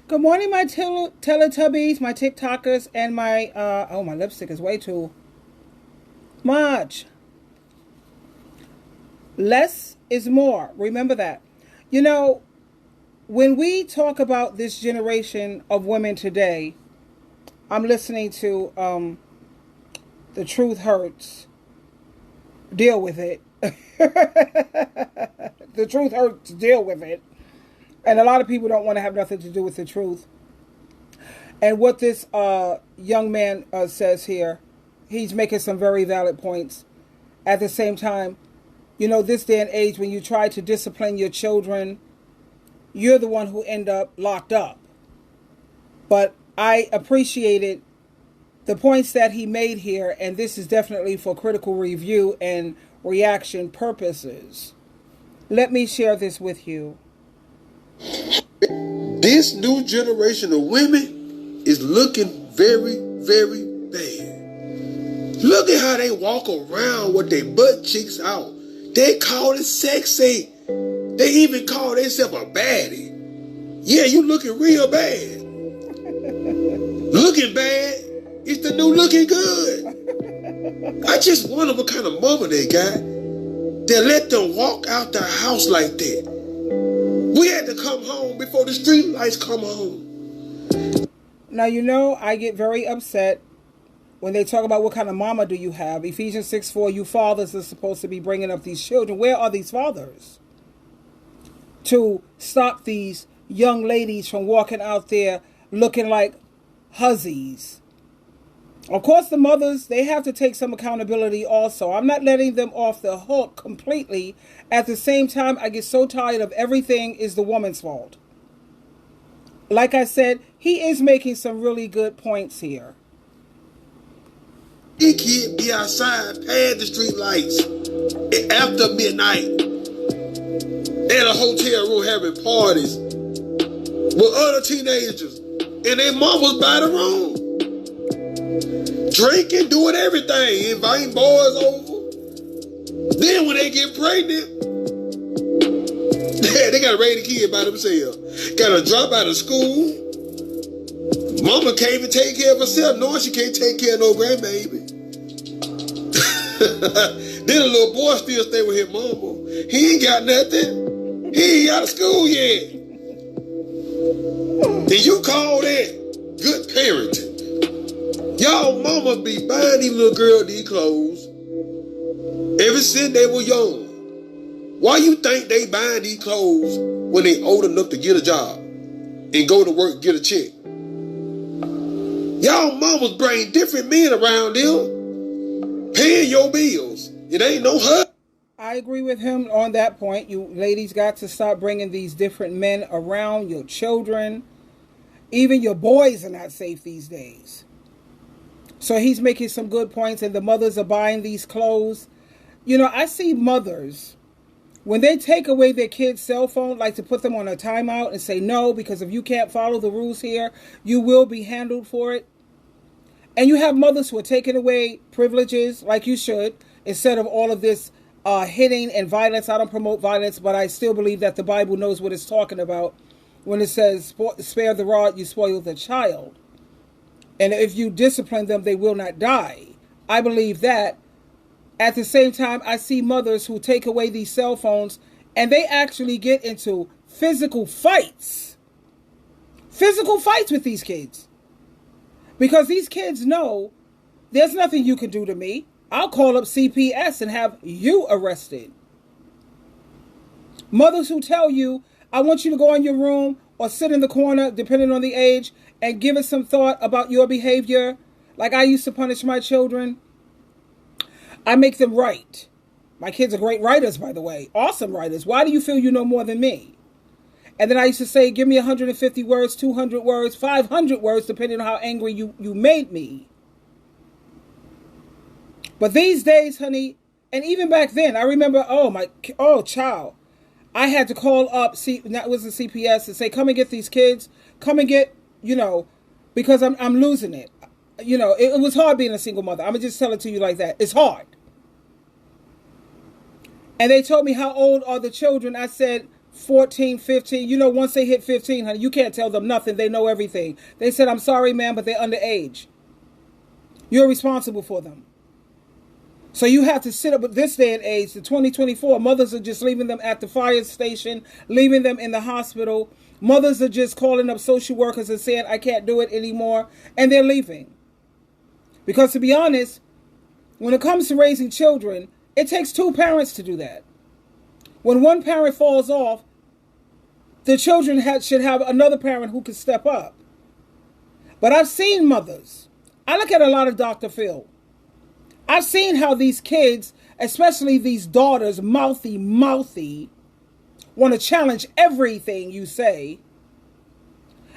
Good morning, my Teletubbies, my TikTokers, and my, oh, my lipstick is way too much. Less is more. Remember that. You know, when we talk about this generation of women today, I'm listening to The Truth Hurts. Deal with it. The truth hurts. Deal with it. And a lot of people don't want to have nothing to do with the truth. And what this young man says here, he's making some very valid points. At the same time, you know, this day and age, when you try to discipline your children, you're the one who end up locked up. But I appreciated the points that he made here, and this is definitely for critical review and reaction purposes. Let me share this with you. This new generation of women is looking very, very bad. Look at how they walk around with their butt cheeks out. They call it sexy. They even call themselves a baddie. Yeah, you looking real bad. Looking bad is the new looking good. I just wonder what kind of mother they got that let them walk out the house like that. We had to come home before the street lights come on. Now, you know, I get very upset when they talk about what kind of mama do you have. Ephesians 6:4, you fathers are supposed to be bringing up these children. Where are these fathers? To stop these young ladies from walking out there looking like hussies. Of course, the mothers, they have to take some accountability also. I'm not letting them off the hook completely. At the same time, I get so tired of everything is the woman's fault. Like I said, he is making some really good points here. He can't be outside past the street lights after midnight at a hotel room having parties with other teenagers and their mamas by the room. Drinking, doing everything, inviting boys over. Then when they get pregnant, they got to raise the kid by themselves. Got to drop out of school. Mama can't even take care of herself, knowing she can't take care of no grandbaby. Then a little boy still stay with his mama. He ain't got nothing. He ain't out of school yet. And you call that good parenting? Y'all mama be buying these little girls these clothes ever since they were young. Why you think they buying these clothes when they old enough to get a job and go to work and get a check? Y'all mamas bring different men around them paying your bills. It ain't no husband. I agree with him on that point. You ladies got to stop bringing these different men around your children. Even your boys are not safe these days. So he's making some good points, and the mothers are buying these clothes. You know, I see mothers, when they take away their kids' cell phone, like to put them on a timeout and say, no, because if you can't follow the rules here, you will be handled for it. And you have mothers who are taking away privileges, like you should, instead of all of this hitting and violence. I don't promote violence, but I still believe that the Bible knows what it's talking about when it says, spare the rod, you spoil the child. And if you discipline them, they will not die. I believe that. At the same time, I see mothers who take away these cell phones and they actually get into physical fights. Physical fights with these kids. Because these kids know there's nothing you can do to me. I'll call up CPS and have you arrested. Mothers who tell you, I want you to go in your room or sit in the corner, depending on the age, and give it some thought about your behavior. Like I used to punish my children. I make them write. My kids are great writers, by the way. Awesome writers. Why do you feel you know more than me? And then I used to say, give me 150 words, 200 words, 500 words, depending on how angry you made me. But these days, honey, and even back then, I remember, child. I had to call up, that was the CPS, and say, come and get these kids. Come and get, because I'm losing it. It was hard being a single mother. I'm going to just tell it to you like that. It's hard. And they told me, how old are the children? I said, 14, 15. You know, once they hit 15, honey, you can't tell them nothing. They know everything. They said, I'm sorry, ma'am, but they're underage. You're responsible for them. So you have to sit up with this day and age, the 2024, mothers are just leaving them at the fire station, leaving them in the hospital. Mothers are just calling up social workers and saying, I can't do it anymore. And they're leaving. Because to be honest, when it comes to raising children, it takes two parents to do that. When one parent falls off, the children should have another parent who can step up. But I've seen mothers. I look at a lot of Dr. Phil. I've seen how these kids, especially these daughters, mouthy, want to challenge everything you say.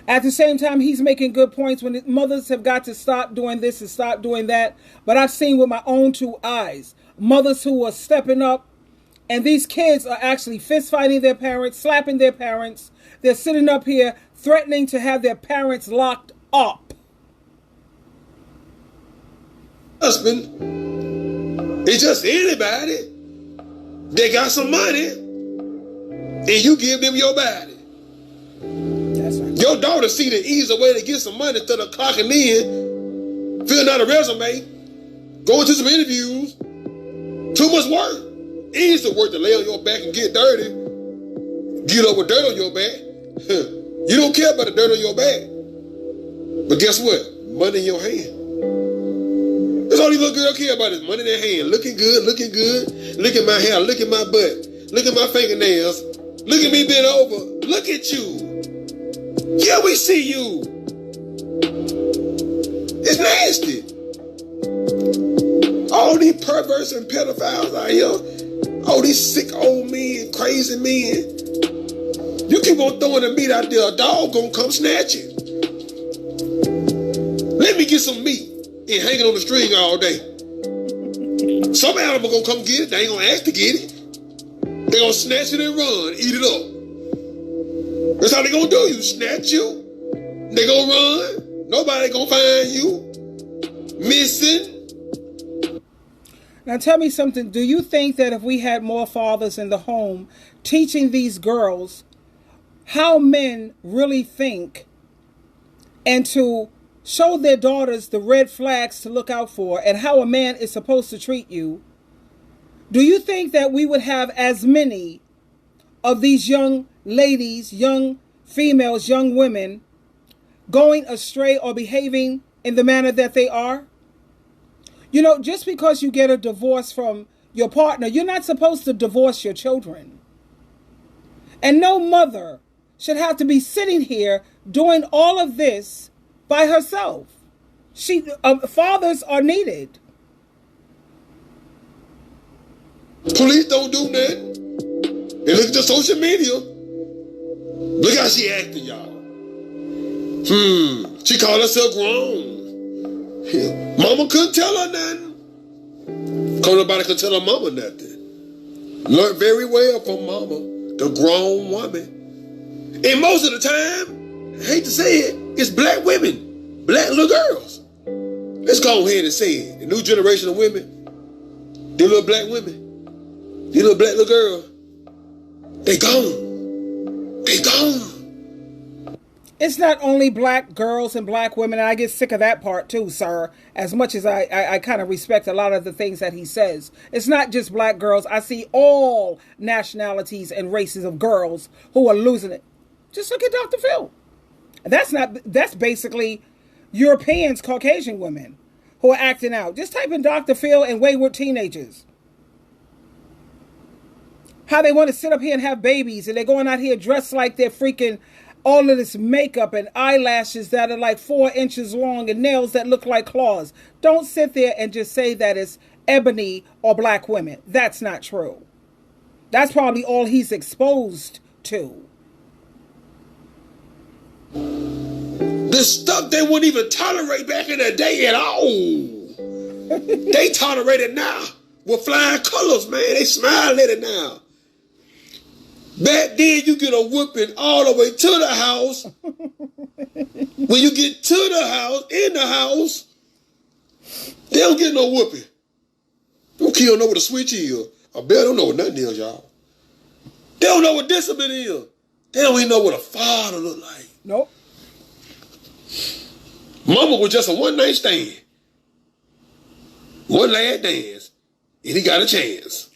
At the same time, he's making good points when mothers have got to stop doing this and stop doing that. But I've seen with my own two eyes, mothers who are stepping up, and these kids are actually fist fighting their parents, slapping their parents. They're sitting up here threatening to have their parents locked up. Husband, it's just anybody. They got some money, and you give them your body. That's right. Your daughter see the easy way to get some money instead of clocking in, filling out a resume, going to some interviews. Too much work. Easy work to lay on your back and get dirty. Get up with dirt on your back. You don't care about the dirt on your back. But guess what? Money in your hand. That's all these little girls care about is money in their hand. Looking good, looking good. Look at my hair, look at my butt. Look at my fingernails. Look at me bent over. Look at you. Yeah, we see you. It's nasty. All these perverts and pedophiles out here, all these sick old men, crazy men, you keep on throwing the meat out there, a dog gonna come snatch it. Let me get some meat and hanging on the string all day. Some animal gonna come get it, they ain't gonna ask to get it. They gonna snatch it and run, eat it up. That's how they gonna do you, snatch you, they gonna run, nobody gonna find you, missing. Now tell me something. Do you think that if we had more fathers in the home teaching these girls how men really think and to show their daughters the red flags to look out for and how a man is supposed to treat you, do you think that we would have as many of these young ladies, young females, young women going astray or behaving in the manner that they are? You know, just because you get a divorce from your partner, you're not supposed to divorce your children. And no mother should have to be sitting here doing all of this by herself. Fathers are needed. Police don't do nothing. They look at the social media. Look how she acting, y'all. She called herself grown. Mama couldn't tell her nothing. Cause nobody could tell her mama nothing. Learned very well from mama, the grown woman. And most of the time, I hate to say it, it's black women, black little girls. Let's go ahead and say it. The new generation of women, they little black women, they little black little girls, they gone. They gone. It's not only black girls and black women, and I get sick of that part too, sir, as much as I kind of respect a lot of the things that he says. It's not just black girls. I see all nationalities and races of girls who are losing it. Just look at Dr. Phil. That's basically Europeans, Caucasian women who are acting out. Just type in Dr. Phil and wayward teenagers. How they want to sit up here and have babies, and they're going out here dressed like they're freaking all of this makeup and eyelashes that are like 4 inches long and nails that look like claws. Don't sit there and just say that it's ebony or black women. That's not true. That's probably all he's exposed to. The stuff they wouldn't even tolerate back in the day at all. They tolerate it now with flying colors, man. They smile at it now. Back then, you get a whooping all the way to the house. When you get to the house, in the house, they don't get no whooping. Them kids don't know what a switch is. I bet don't know what nothing is, y'all. They don't know what discipline is. They don't even know what a father look like. Nope. Mama was just a one-night stand. One last dance. And he got a chance.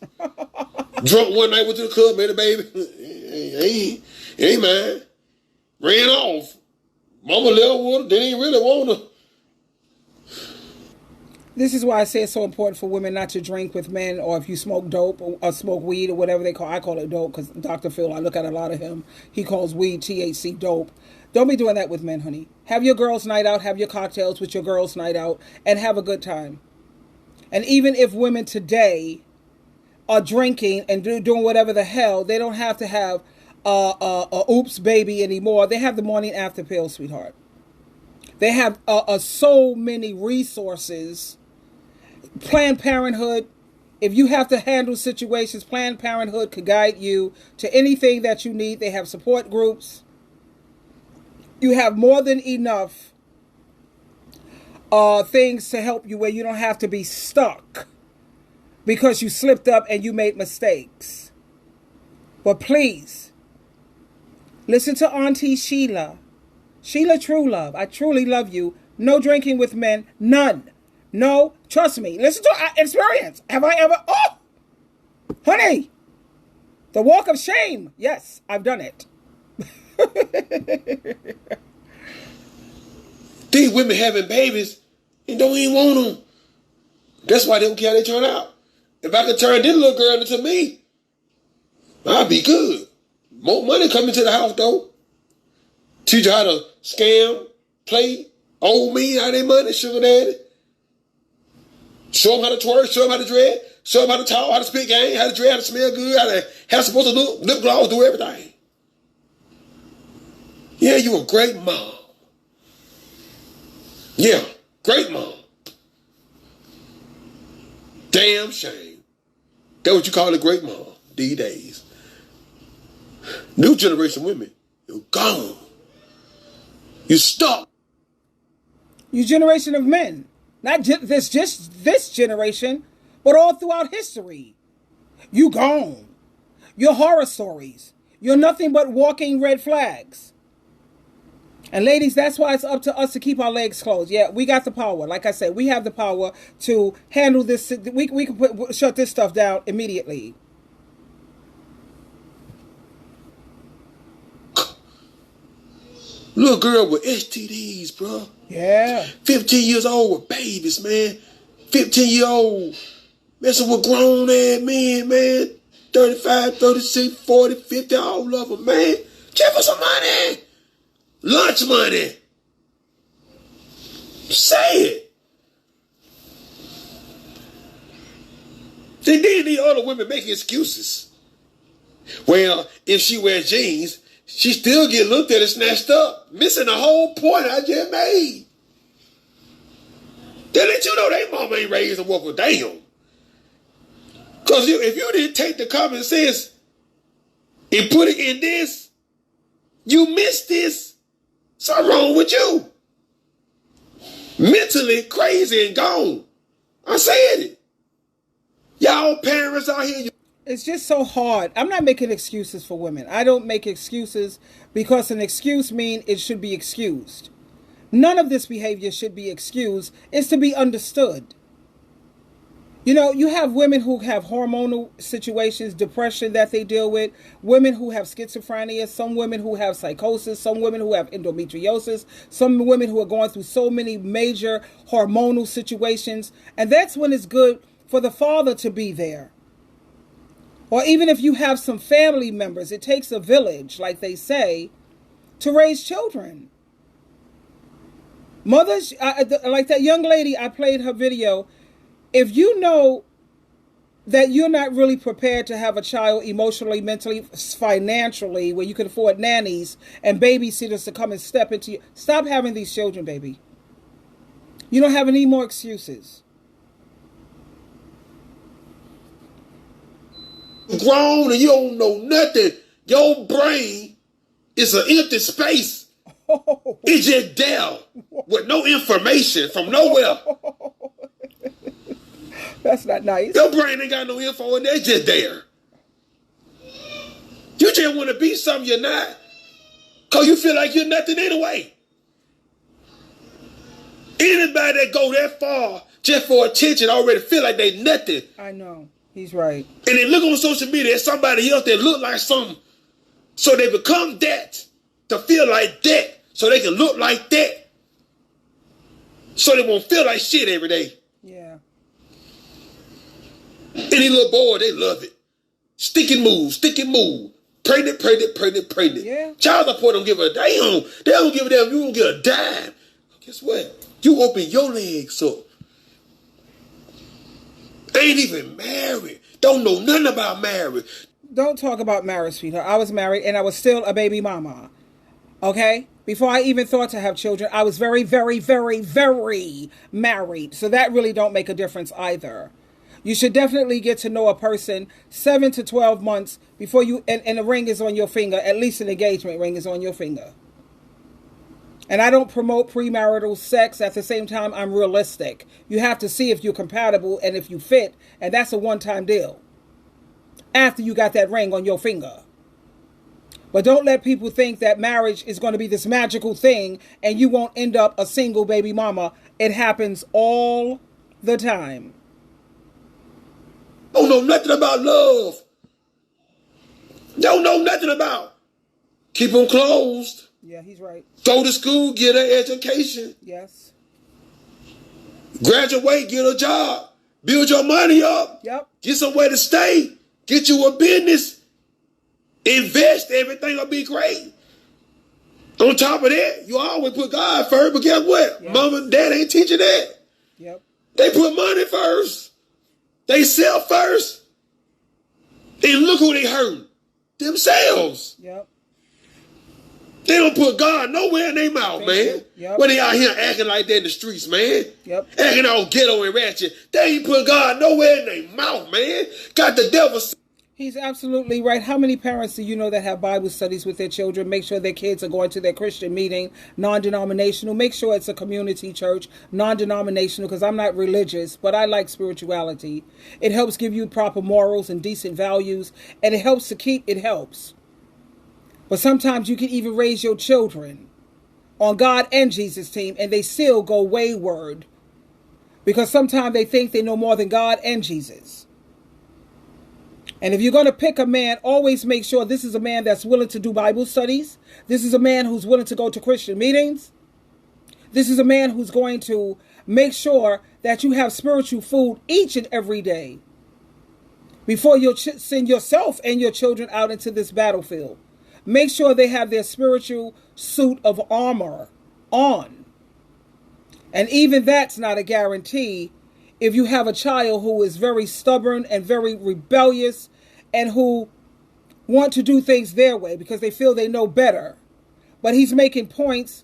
Drunk one night, went to the club, made a baby. Ain't mine. Ran off. Mama left with her. They didn't really want her. This is why I say it's so important for women not to drink with men, or if you smoke dope or smoke weed or whatever they call it. I call it dope because Dr. Phil, I look at a lot of him. He calls weed THC dope. Don't be doing that with men, honey. Have your girls' night out. Have your cocktails with your girls' night out and have a good time. And even if women today are drinking and doing whatever the hell, they don't have to have a oops baby anymore. They have the morning after pill, sweetheart. They have so many resources. Planned Parenthood, if you have to handle situations, Planned Parenthood could guide you to anything that you need. They have support groups. You have more than enough things to help you where you don't have to be stuck because you slipped up and you made mistakes. But please, listen to Auntie Sheila. SheilaTruelove. I truly love you. No drinking with men. None. No, trust me. Listen to experience. Have I ever? Oh, honey, the walk of shame. Yes, I've done it. These women having babies and don't even want them. That's why they don't care how they turn out. If I could turn this little girl into me, I'd be good. More money coming to the house though. Teach her how to scam, play, owe me how they money, sugar daddy. Show them how to twerk, show them how to dread, show them how to talk, how to speak game, how to dread, how to smell good, how to supposed to look, lip gloss, do everything. Yeah, you a great mom. Yeah, great mom. Damn shame. That's what you call a great mom these days. New generation women, you're gone. You stuck. You generation of men. Not just this generation, but all throughout history. You gone. You're horror stories. You're nothing but walking red flags. And ladies, that's why it's up to us to keep our legs closed. Yeah, we got the power. Like I said, we have the power to handle this. We can shut this stuff down immediately. Little girl with STDs, bro. Yeah. 15 years old with babies, man. 15-year-old messing with grown-ass men, man. 35, 36, 40, 50, all of them, man. Just for some money. Lunch money. Say it. Then these other women making excuses. Well, if she wears jeans, she still get looked at and snatched up, missing the whole point I just made. They let you know they mama ain't raised a walk with damn. Because if you didn't take the common sense and put it in this, you missed this. Something wrong with you. Mentally crazy and gone. I said it. Y'all parents out here. It's just so hard. I'm not making excuses for women. I don't make excuses because an excuse means it should be excused. None of this behavior should be excused. It's to be understood. You know, you have women who have hormonal situations, depression that they deal with, women who have schizophrenia, some women who have psychosis, some women who have endometriosis, some women who are going through so many major hormonal situations. And that's when it's good for the father to be there. Or even if you have some family members, it takes a village, like they say, to raise children. Mothers, like that young lady, I played her video. If you know that you're not really prepared to have a child emotionally, mentally, financially, where you can afford nannies and babysitters to come and step into you, stop having these children, baby. You don't have any more excuses. Grown and you don't know nothing. Your brain is an empty space. It's just there with no information from nowhere. That's not nice. Your brain ain't got no info and that's just there. You just want to be something you're not. Because you feel like you're nothing anyway. Anybody that go that far just for attention already feel like they nothing. I know. He's right. And they look on social media at somebody else that look like something. So they become that to feel like that. So they can look like that. So they won't feel like shit every day. Yeah. Any little boy, they love it. Stick and move. Pregnant. Yeah. Child support don't give a damn. They don't give a damn. You don't get a dime. Guess what? You open your legs up. Ain't even married. Don't know nothing about marriage. Don't talk about marriage, sweetheart. I was married and I was still a baby mama. Okay? Before I even thought to have children, I was very, very, very, very married. So that really don't make a difference either. You should definitely get to know a person 7 to 12 months before you, and a ring is on your finger, at least an engagement ring is on your finger. And I don't promote premarital sex. At the same time, I'm realistic. You have to see if you're compatible and if you fit, and that's a one-time deal. After you got that ring on your finger. But don't let people think that marriage is going to be this magical thing and you won't end up a single baby mama. It happens all the time. Don't know nothing about love. Don't know nothing about. Keep them closed. Yeah, he's right. Go to school, get an education. Yes. Graduate, get a job. Build your money up. Yep. Get somewhere to stay. Get you a business. Invest. Everything will be great. On top of that, you always put God first. But guess what? Yep. Mama and dad ain't teaching that. Yep. They put money first. They sell first. And look who they hurt. Themselves. Yep. They don't put God nowhere in their mouth, man. Yep. When they out here acting like that in the streets, man. Yep. Acting all ghetto and ratchet. They ain't put God nowhere in their mouth, man. Got the devil. He's absolutely right. How many parents do you know that have Bible studies with their children? Make sure their kids are going to their Christian meeting, non-denominational. Make sure it's a community church, non-denominational, because I'm not religious, but I like spirituality. It helps give you proper morals and decent values, and it helps to keep, it helps. But sometimes you can even raise your children on God and Jesus' team, and they still go wayward. Because sometimes they think they know more than God and Jesus. And if you're going to pick a man, always make sure this is a man that's willing to do Bible studies. This is a man who's willing to go to Christian meetings. This is a man who's going to make sure that you have spiritual food each and every day before you send yourself and your children out into this battlefield. Make sure they have their spiritual suit of armor on. And even that's not a guarantee if you have a child who is very stubborn and very rebellious and who want to do things their way because they feel they know better. But he's making points.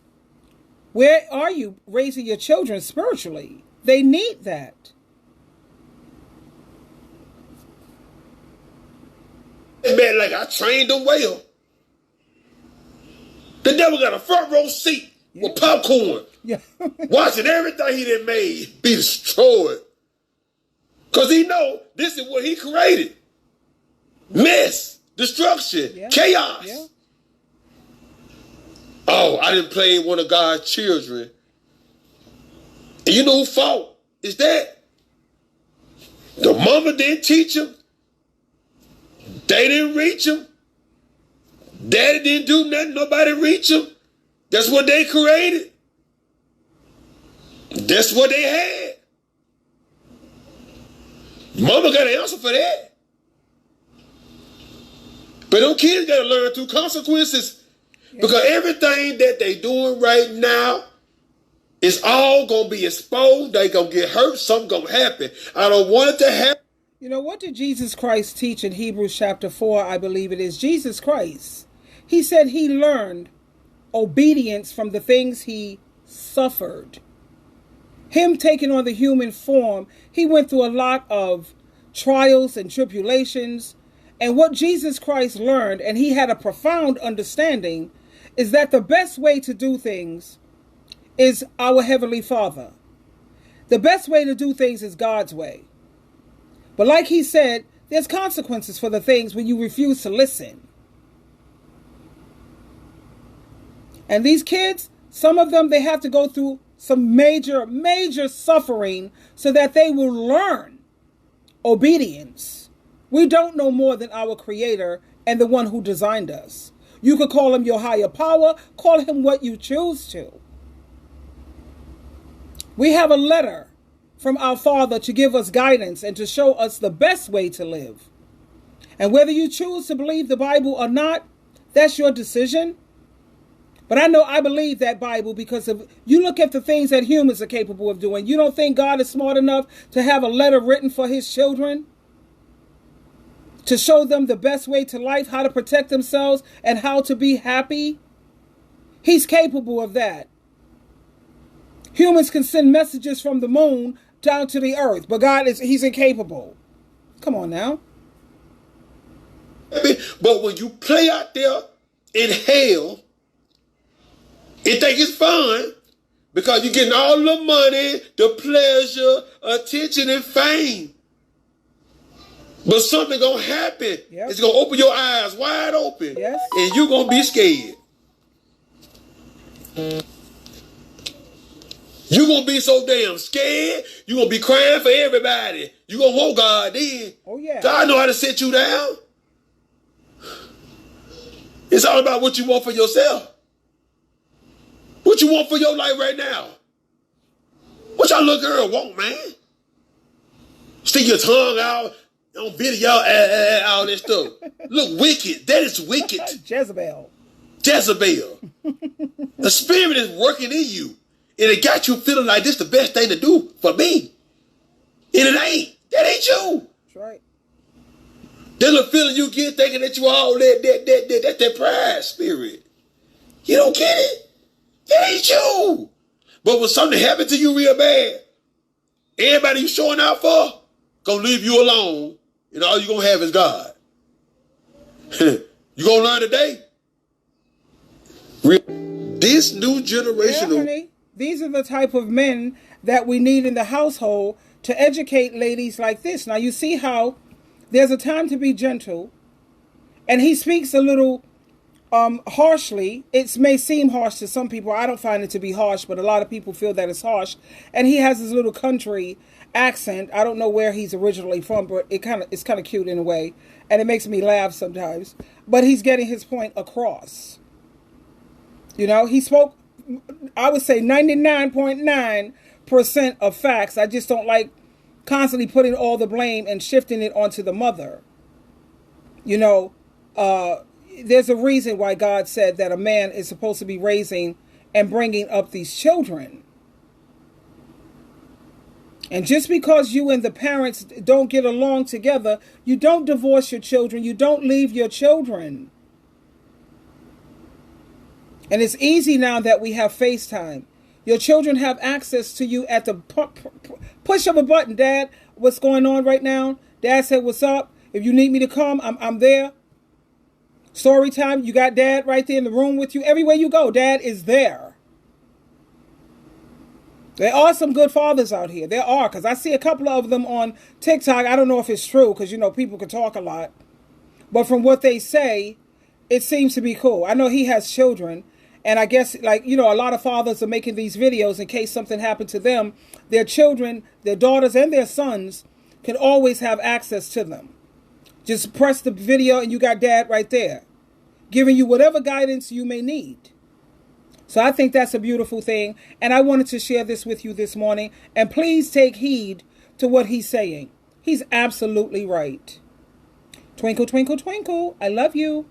Where are you raising your children spiritually? They need that. Man, like I trained them well. The devil got a front row seat with popcorn. Yeah. Watching everything he done made be destroyed. Because he know this is what he created. Mess, destruction, chaos. Yeah. Oh, I didn't play one of God's children. And you know whose fault is that? The mama didn't teach him. They didn't reach him. Daddy didn't do nothing. Nobody reached him. That's what they created. That's what they had. Mama got an answer for that. But them kids got to learn through consequences. Because everything that they doing right now is all going to be exposed. They going to get hurt. Something going to happen. I don't want it to happen. You know, what did Jesus Christ teach in Hebrews chapter 4, I believe it is? Jesus Christ. He said he learned obedience from the things he suffered. Him taking on the human form, he went through a lot of trials and tribulations. And what Jesus Christ learned, and he had a profound understanding, is that the best way to do things is our Heavenly Father. The best way to do things is God's way. But like he said, there's consequences for the things when you refuse to listen. And these kids, some of them, they have to go through some major, major suffering so that they will learn obedience. We don't know more than our Creator and the one who designed us. You could call him your higher power, call him what you choose to. We have a letter from our Father to give us guidance and to show us the best way to live. And whether you choose to believe the Bible or not, that's your decision. But I believe that Bible because of you look at the things that humans are capable of doing. You don't think God is smart enough to have a letter written for his children to show them the best way to life, how to protect themselves, and how to be happy? He's capable of that. Humans can send messages from the moon down to the earth, but he's incapable. Come on now. But when you play out there in hell and think it's fun because you're getting all the money, the pleasure, attention, and fame. But something gonna happen. Yep. It's gonna open your eyes wide open. Yes. And you're gonna be scared. You're gonna be so damn scared. You're gonna be crying for everybody. You're gonna want God then. Oh yeah. God know how to sit you down. It's all about what you want for yourself. What you want for your life right now. What y'all little girl want, man? Stick your tongue out on video, all this stuff. Look wicked. That is wicked. Jezebel. The spirit is working in you. And it got you feeling like this the best thing to do for me. And it ain't. That ain't you. That's right. That little feeling you get thinking that you all that's that pride spirit. You don't get it? That ain't you. But when something happened to you real bad, everybody you showing out for gonna leave you alone, and all you gonna have is God. You gonna learn today? This new generation. Yeah, honey. These are the type of men that we need in the household to educate ladies like this. Now you see how there's a time to be gentle, and he speaks a little harshly. It may seem harsh to some people. I don't find it to be harsh, but a lot of people feel that it's harsh. And he has his little country accent. I don't know where he's originally from, but it's kind of cute in a way, and it makes me laugh sometimes. But he's getting his point across. You know, he spoke, I would say 99.9% of facts. I just don't like constantly putting all the blame and shifting it onto the mother. You know, there's a reason why God said that a man is supposed to be raising and bringing up these children. And just because you and the parents don't get along together, you don't divorce your children. You don't leave your children. And it's easy now that we have FaceTime. Your children have access to you at the push of a button. Dad, what's going on right now? Dad said, what's up? If you need me to come, I'm there. Story time, you got Dad right there in the room with you. Everywhere you go, Dad is there. There are some good fathers out here. There are, because I see a couple of them on TikTok. I don't know if it's true, because, you know, people can talk a lot. But from what they say, it seems to be cool. I know he has children. And I guess, like, you know, a lot of fathers are making these videos in case something happened to them. Their children, their daughters, and their sons can always have access to them. Just press the video and you got Dad right there, giving you whatever guidance you may need. So I think that's a beautiful thing. And I wanted to share this with you this morning. And please take heed to what he's saying. He's absolutely right. Twinkle, twinkle, twinkle. I love you.